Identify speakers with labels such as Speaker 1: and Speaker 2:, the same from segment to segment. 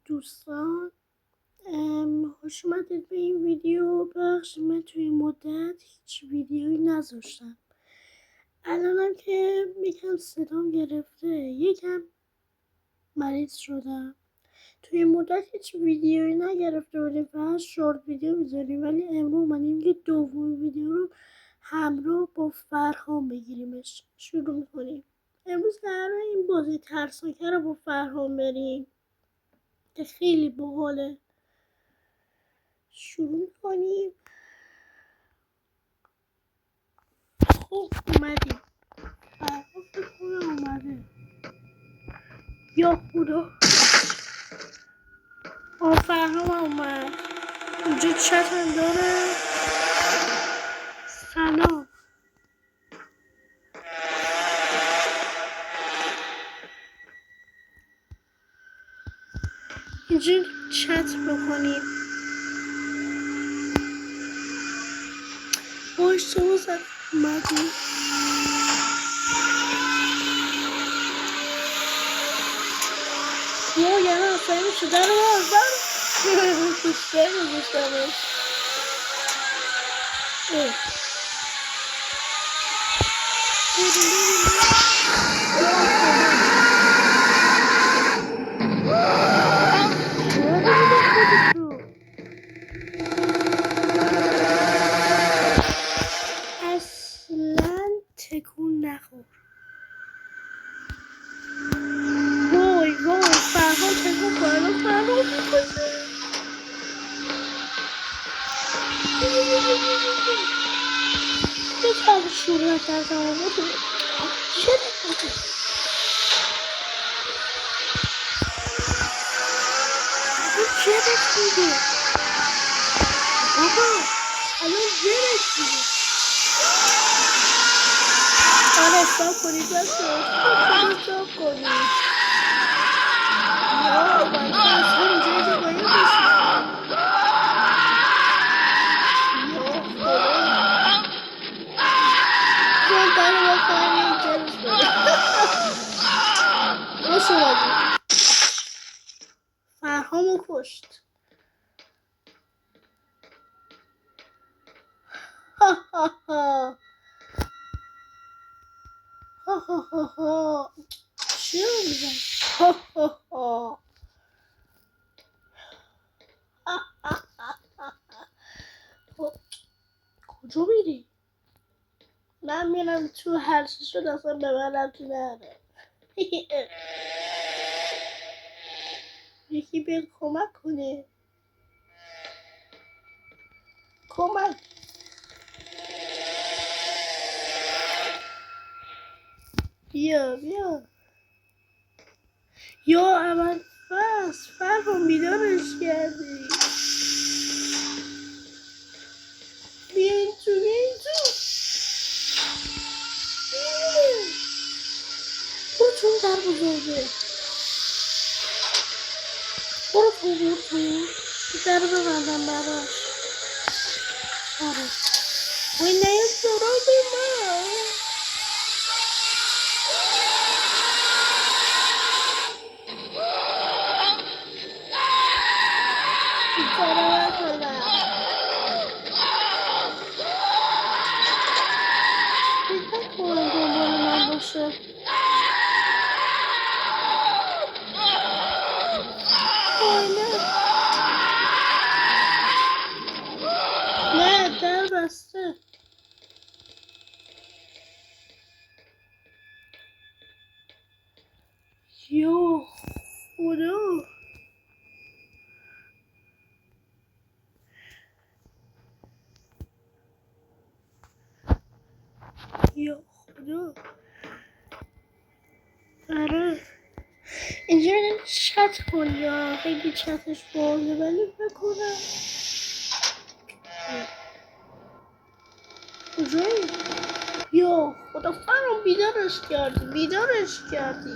Speaker 1: دوستان، خوش اومدید به این ویدیو. بخش من توی مدت هیچ ویدیویی نذاشتم. الانم که یکم صدام گرفته، یکم مریض شدم. توی مدت هیچ ویدیویی نگرفته بودیم، فقط شورت ویدیو میذاریم، ولی امروز اومدیم که دوم ویدیو رو همراه با فرهام بگیریمش. شروع میکنیم. امروز قراره این بازی ترسناکه رو با فرهام بریم که خیلی باحاله. شروع کنیم. خب اومدیم. فرهام فکر کنم اومده. یا خدا، فرهام اومد. اینجا چت هم داره. سلام. اینجا چت بکنیم. باش تو بزن. اومدیم. یعنی اصلا میشه در بازن بیشتر میگوشتمش. اصلا تکون نخور. وای فرهام تکون خورد. فرهام میکشه. یکم شروع کردم. چرا میگه بابا الان جرش میگه. آره ساب کنید بسید. ساب کنید. یا بنده اصلا اینجایی که باید بشید. یا خدا من در رو بکنم جرش کنید. خوش اومدید. فرهامو کشت. ها ها ها ها ها ها ها. چی رو میزن؟ ها ها ها. کجا میری؟ من میرم تو، هر چی شد اصلا به من ربطی نداره. یکی بیاد کمک کنه. کمک. بیا یا اول فصل فرهام بیدارش کردی. بیا این تو. برو تو در بزرگه. برو تو در ببندم براش. آره وی نیاد سراغ من. بیچاره نکنم. فکر کنم دنبال من باشه. نه در بسته. یا خدا. یا خدا. آره اینجا چت کن. یا خیلی چتش بازه ولی بکنم. کجایی؟ یا خدا فرهام بیدارش کردی. بیدارش کردی.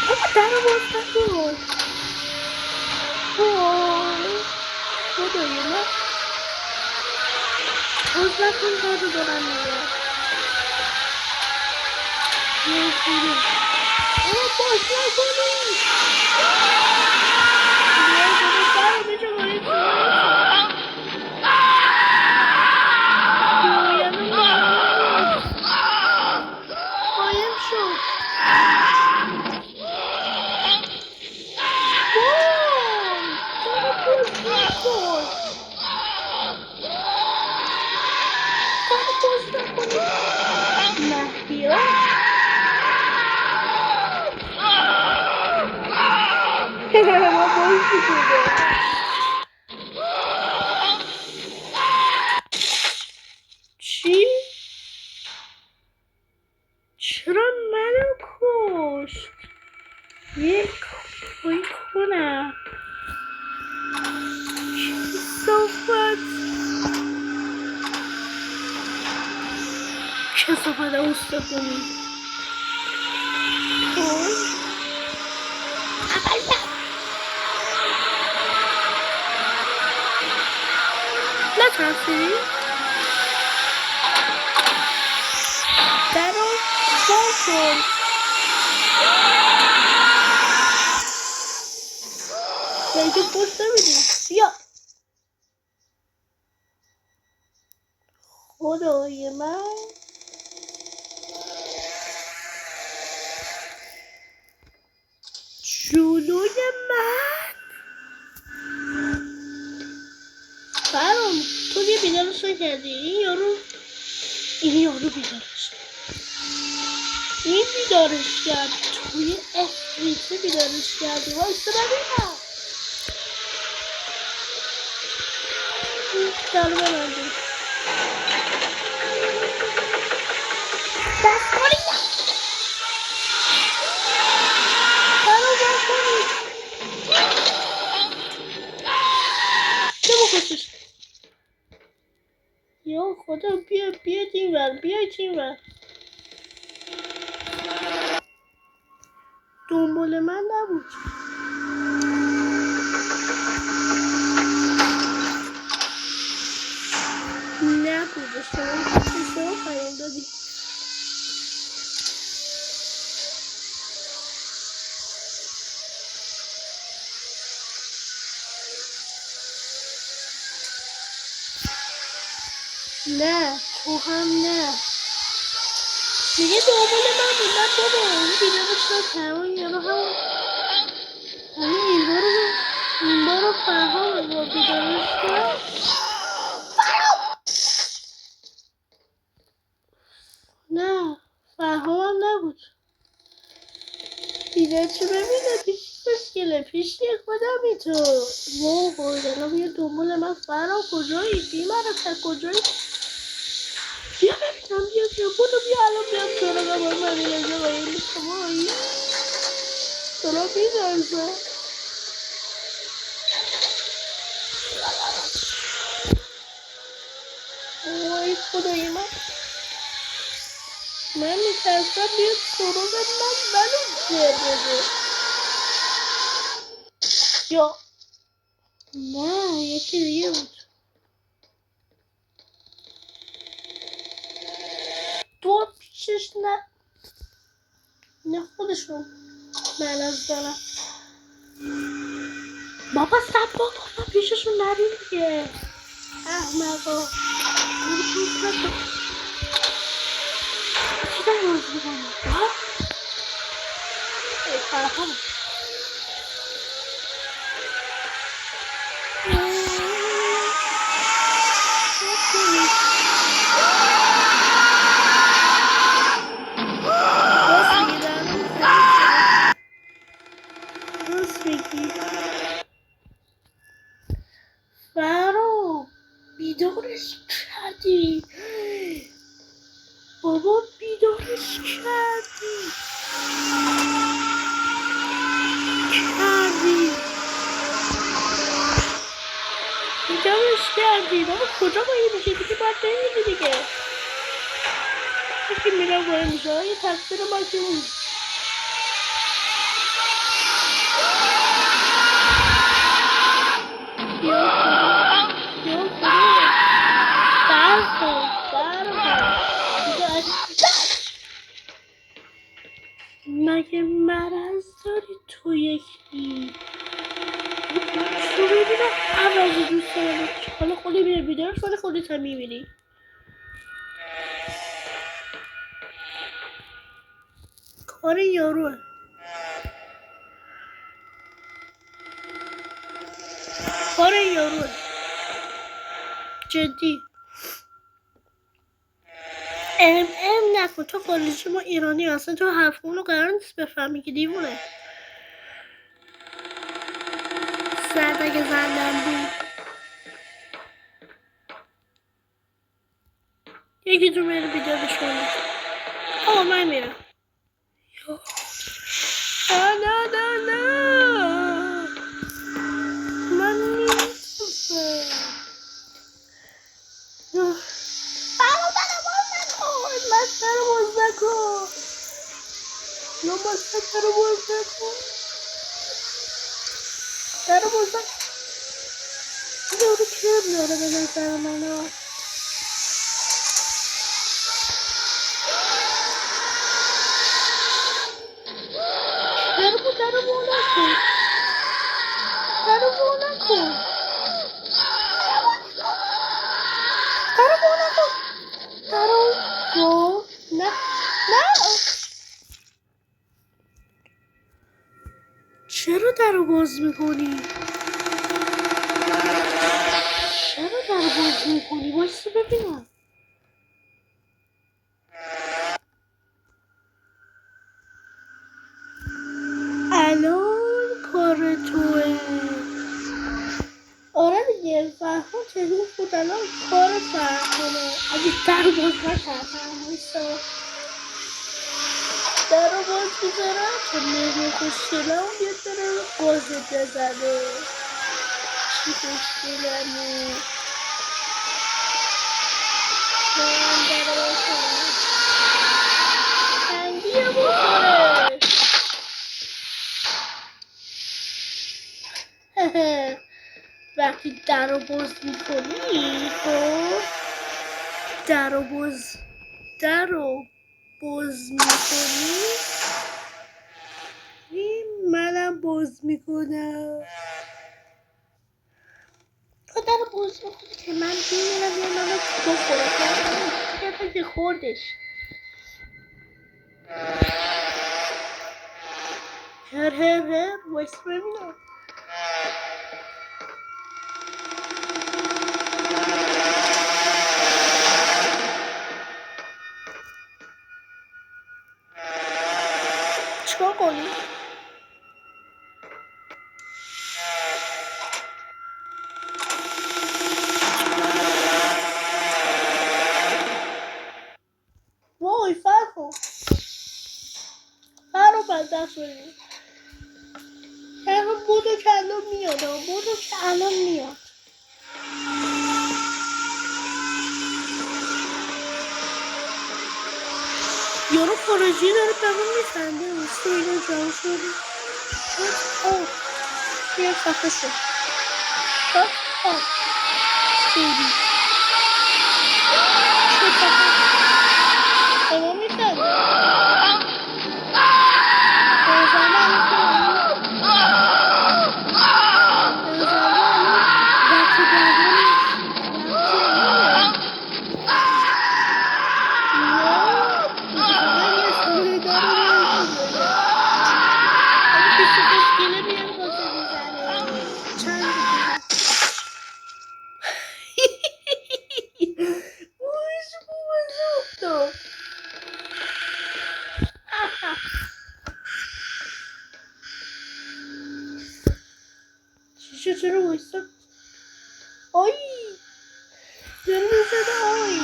Speaker 1: بابا در رو باز نکن. خدای من باز نکن. در رو دارم میگم. خوبه. اما باش نکنی. برو میشه باید قایم شد. وای چرا باز نکن. چرا باز نکنی مهدیا. ما باز میکنه. چی؟ چرا منو کشت؟ یک کنم کسافت استخونی. نترسی؟ درو باز کن. دیگه پشت نمیدیم. بیا خدای من. جلوی من برام تو یه بیدارش نکردی. این یارو بیدارش کرد. توی افریقه بیدارش کردی. وایسته ببینم این دارو ببندیم. دست کنید برو بکنید. چه بکشش. یا خدا بیا اینور. دنبال من نبود. اشتباه پیام دادی. نه تو هم نه دیگه دنبال من بود. نه بابا اون بیدارش نکرد. یارو این بارو فرهام با بیدارش کرد. نه فرهام هم نبود. بیدارشو ببینه پیش خودمی تو. وای الان بیا دنبال من. فرهام کجایی؟ بیمارم کجایی؟ بیا ببینم. بیا الان بیام سراغ من اینجا باید شمایی سراغ بیدارزم. وای خدای من میترسم بیاد سراغ منو جر بده. یا نه یکی دیگه بود. تو پیشش نه خودشون ملز دارم. بابا سب بابا پیششون نریم دیگه. احمقا چی داری روز میکنم؟ ای فرهام فرهام بیدارش کردی. بابا بیدارش کردی. بیدارش کردی. بابا کجا باید میشه دیگه؟ باید نمیدی دیگه. یکی میرم باید میشه. یه تقصیر ما که اون مگه مرض داری تو یکی شو ببینم عوضی دوست دارم حالا خودی بیر بیدار شده خودت هم میبینی کار یاروه جدی ام نکن تو خارجی ما ایرانی اصلا تو حرفمون رو قرار نیست بفهمی که دیوونه سرد اگه زندم بود یکی تو میره بیدارش کنید آقا من میرم نه من نیستم برادر باز نکن مستر باز نکن یا مستر باز نکن در باز نکن دارو که میاره به نظر منو در باز نکن چرا درو باز میکنی؟ وایسا ببینم الان کار توه آره دیگه فرهاد چجور بود الان کار فرهاده اگه درو باز نکردم وایسا درو باز میذارم که مهمه خوشگلم بیاد داره بازت بزنه چی خوشگلمه من درو باز کنم تنگیه بخوره وقتی در رو باز میکنی خب در رو باز میکنی منم باز میکنم تو در رو باز میکنی که من میرم یه منو بخوره که خوردش هر وایس ببینم چیکار کنی؟ وای فرخو بدبخت شدی بودو که الان میاد یارو خارجی داره به من میخنده واسه اینو جمع شده یه خفه شد خیلی به من میخنده چرا وایسا آی داره میزده آی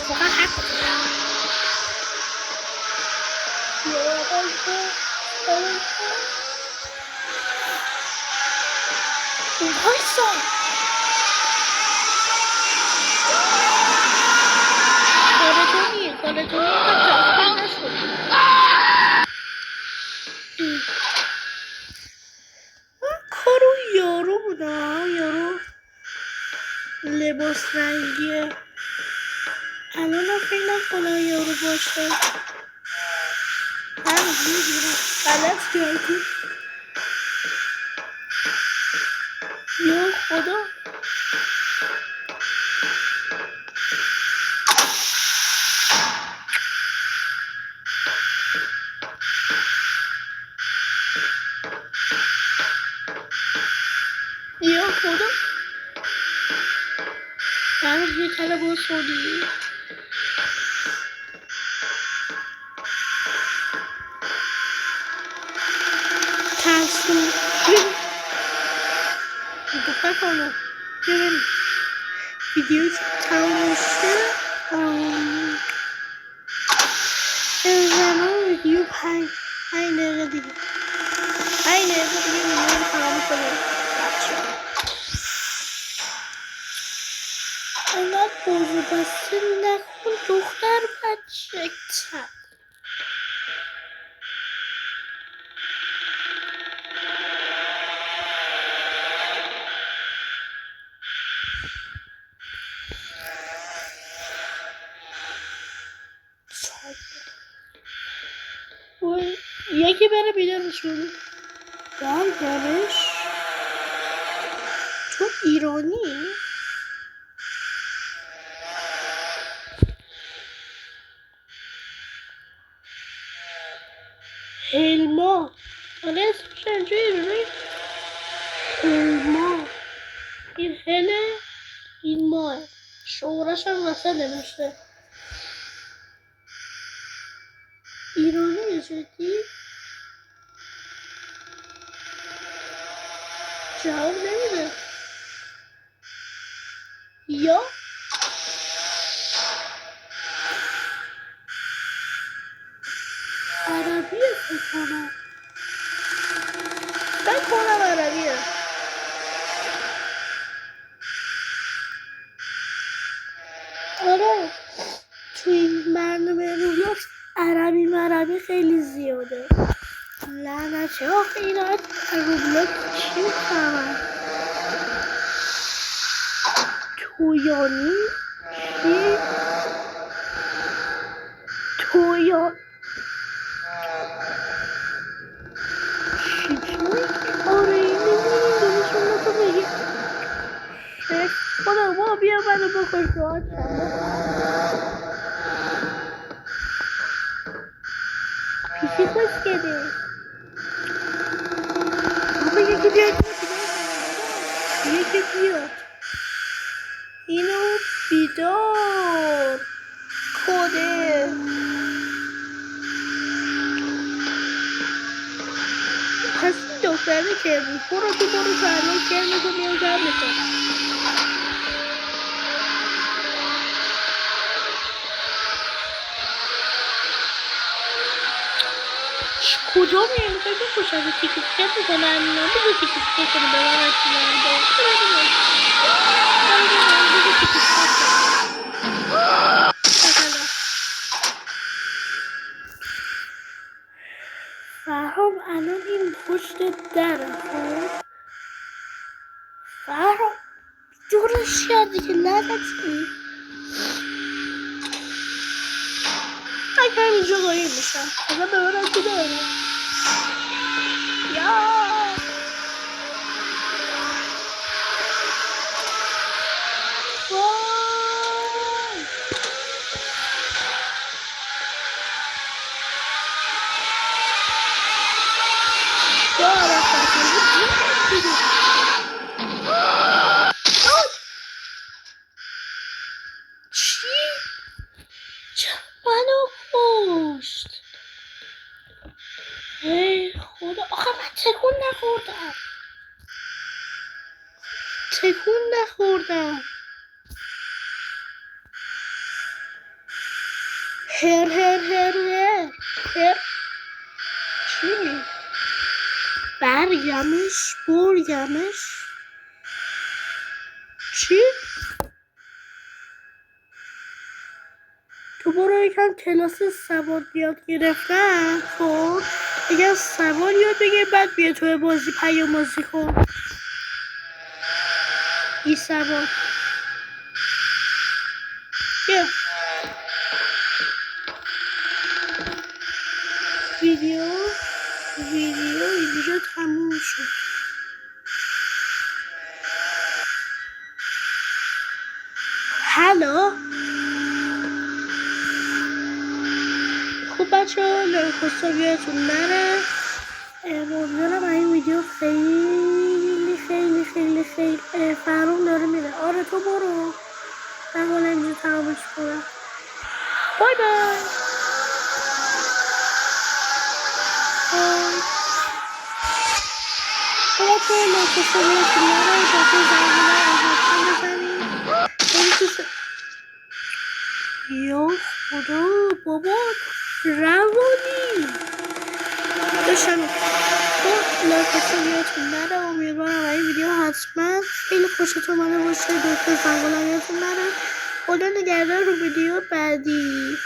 Speaker 1: فقط حق وایسا کار تو کارو یارو بوده یارو لباس رنگی الان فکر نکنم یارو باشه. هم میگیرم غلط کردی. یا خدا یا خدا هنوز یه کله باز خوردی. ترسون دقت کنم ببین ویدیو تمام شده. زمان ویدیو 5 دقیقه دیگه 5 دقیقه دیگه ویدیو تمام کنم. انقدر بازو بسته نکن دختر بچه تن. یکی بره بیدارش کنه. برگمش تو ایرانی؟ هلما آره اسمش اینجوری. هلما این هله این ماه شورش هم وسط نمیشه. ایرانی جدی؟ جواب نمیده. یا عربیه فکر کنم عربیه. آره توی این برنامه روبلوکس عربی خیلی زیاده. لعنت آخه اینا روبلوکس چی میفهمن؟ تویانی چی؟ تویان چی؟ آره این نمیدونیم دونشون تو بگی خدا ما بیا منو بکش راحت پیشی خوش کده بابا یکی بیاد یکی بیاد اینو بیدار کده پس دختره که بود برو فرمان کرده تو میام جمع میکنم. کجا میره میخوای بکشم تیکیت میکنم نمیده تیکیت کنه به من فرهام الان این پشت دره خب فرهام دورش کردی که لعنتی اگر اینجا قایم میشم اگر به من کی داره یا ای خدا آخه من تکون نخوردم هر چی؟ برگمش چی؟ تو برو یکم کلاس سوار یاد گرفتن خب اگر سوار یاد بگیر بعد بیا توی بازی پیام بازی کن. ای سوار بیا هلو خوب بچه ها لرکوستا یادتون نره امیدوارم این ویدیو خیلی خیلی خیلی خیلی فرام داره میره. آره تو برو، من حالا اینجا تمامش کنم. بای بای. بچه ها لرکوستا یادتون نره بچه زنگونه حتما بزنید. یا خدا بابا روانی داشتم لایکاتون یادتون نره. امیدوارم این ویدیو حتما خیلی خوشتون اومده باشه. دکتر زنگولم یادتون نره. خدا نگهدار رو ویدیو بعدی.